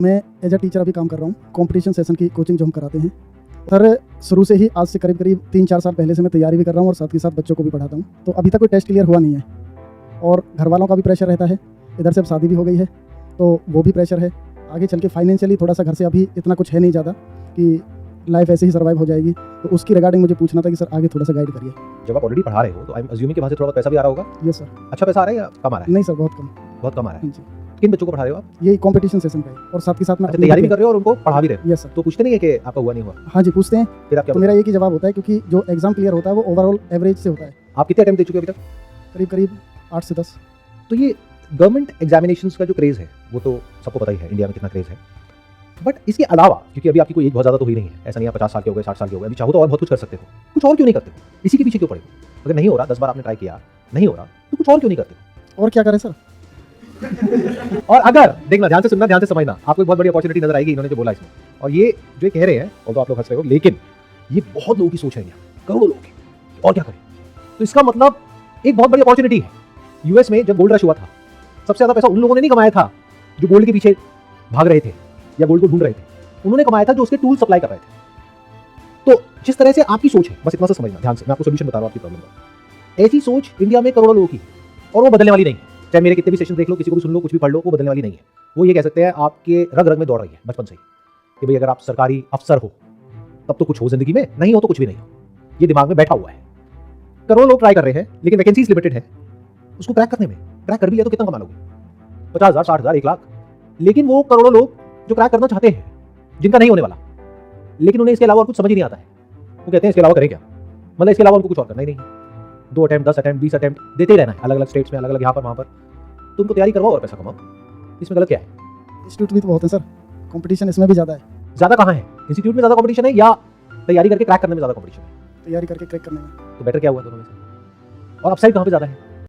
मैं as a teacher अभी काम कर रहा हूँ। कंपटीशन सेशन की कोचिंग जो हम कराते हैं सर, शुरू से ही आज से करीब 3-4 साल पहले से मैं तैयारी भी कर रहा हूँ और साथ ही साथ बच्चों को भी पढ़ाता हूँ। तो अभी तक कोई टेस्ट क्लियर हुआ नहीं है और घर वालों का भी प्रेशर रहता है। इधर से अब शादी भी हो गई है तो वो भी प्रेशर है। आगे चल के फाइनेंशियली थोड़ा सा घर से अभी इतना कुछ है नहीं ज़्यादा कि लाइफ ऐसे ही सर्वाइव हो जाएगी। तो उसकी रिगार्डिंग मुझे पूछना था कि सर आगे थोड़ा सा गाइड करिए। जब आप ऑलरेडी पढ़ा रहे हो तो आई एम अज्यूमिंग कि वहाँ से थोड़ा बहुत पैसा भी आ रहा होगा। Yes sir. अच्छा पैसा आ रहा है या कम आ रहा है? नहीं सर, बहुत कम। बहुत कम आ रहा है। जी, किन बच्चों को पढ़ा रहे हो आप? यही कंपटीशन सेशन का है और साथ ही साथ मैं अच्छा, तैयारी भी कर रहे हो और उनको पढ़ा भी रहे हो? Yes sir. तो पूछते नहीं है कि आपका हुआ नहीं हुआ? हाँ जी, पूछते हैं। फिर आप क्या तो मेरा एक ही जवाब होता है क्योंकि जो एग्जाम क्लियर होता है वो ओवरऑल एवरेज से होता है। आप कितने अटेम्प्ट दे चुके हो अभी तक? करीब 8 से 10। तो ये गवर्नमेंट एग्जामिनेशंस का जो क्रेज है वो तो सबको पता ही है इंडिया में कितना क्रेज है। बट इसके अलावा, क्योंकि अभी आपकी कोई एज बहुत ज़्यादा तो हुई नहीं है, ऐसा नहीं है 50 साल के हो गए, 60 साल के हो गए, अभी चाहो तो और बहुत कुछ कर सकते हो। कुछ और क्यों नहीं करते हो? इसी के पीछे क्यों पड़े हो? अगर नहीं हो रहा, 10 बार आपने ट्राई किया, नहीं हो रहा, तो कुछ और क्यों नहीं करते हो? और क्या करें सर? और अगर देखना, ध्यान से सुनना, ध्यान से समझना, आपको एक बहुत बड़ी अपॉर्चुनिटी नजर आएगी इन्होंने जो बोला इसमें। और ये जो ये कह रहे हैं, और तो आप लोग हंस रहे हो, लेकिन ये बहुत लोगों की सोच है, करोड़ों लोगों की। और क्या करें? तो इसका मतलब एक बहुत बड़ी अपॉर्चुनिटी है। यूएस में जब गोल्ड रश हुआ था, सबसे ज्यादा पैसा उन लोगों ने नहीं कमाया था जो गोल्ड के पीछे भाग रहे थे या गोल्ड को ढूंढ रहे थे। उन्होंने कमाया था जो उसके टूल सप्लाई कर रहे थे। तो जिस तरह से आपकी सोच है, बस इतना सा समझना ध्यान से, मैं आपको सोल्यूशन बता रहा हूं आपकी प्रॉब्लम का। ऐसी सोच इंडिया में करोड़ों लोगों की, और वो बदलने वाली नहीं है। चाहे मेरे कितने भी सेशन देख लो, किसी को भी सुन लो, कुछ भी पढ़ लो, वो बदलने वाली नहीं है। वो ये कह सकते हैं आपके रग रग में दौड़ रही है बचपन से ही कि भाई अगर आप सरकारी अफसर हो तब तो कुछ हो जिंदगी में, नहीं हो तो कुछ भी नहीं हो। ये दिमाग में बैठा हुआ है। करोड़ों लोग ट्राई कर रहे हैं लेकिन वैकेंसीज लिमिटेड है। उसको क्रैक करने में, क्रैक कर भी लिया तो कितना कमा लोगे? 50,000, 60,000, 1 लाख। लेकिन वो करोड़ों लोग जो क्रैक करना चाहते हैं, जिनका नहीं होने वाला, लेकिन उन्हें इसके अलावा और कुछ समझ ही नहीं आता है, वो कहते हैं इसके अलावा करें क्या? मतलब इसके अलावा उनको कुछ और करना ही नहीं है। 2 अटेम्प्ट, 10 अटेम्प्ट, 20 अटेम्प्ट देते ही रहना है, अलग अलग स्टेट्स में, अलग अलग यहाँ पर वहाँ पर। तो उनको तैयारी करवाओ और पैसा कमाओ। इसमें गलत क्या है? इंस्टीट्यूट भी तो बहुत है सर, कंपटीशन इसमें भी ज़्यादा है। ज़्यादा कहाँ है? इंस्टीट्यूट में ज़्यादा कॉम्पिटिशन है या तैयारी करके क्रैक करने में ज़्यादा कॉम्पिटिशन है? तैयारी करके क्रैक करने में। तो बेटर क्या हुआ दोनों में से? और अपसाइड कहाँ पे ज़्यादा है?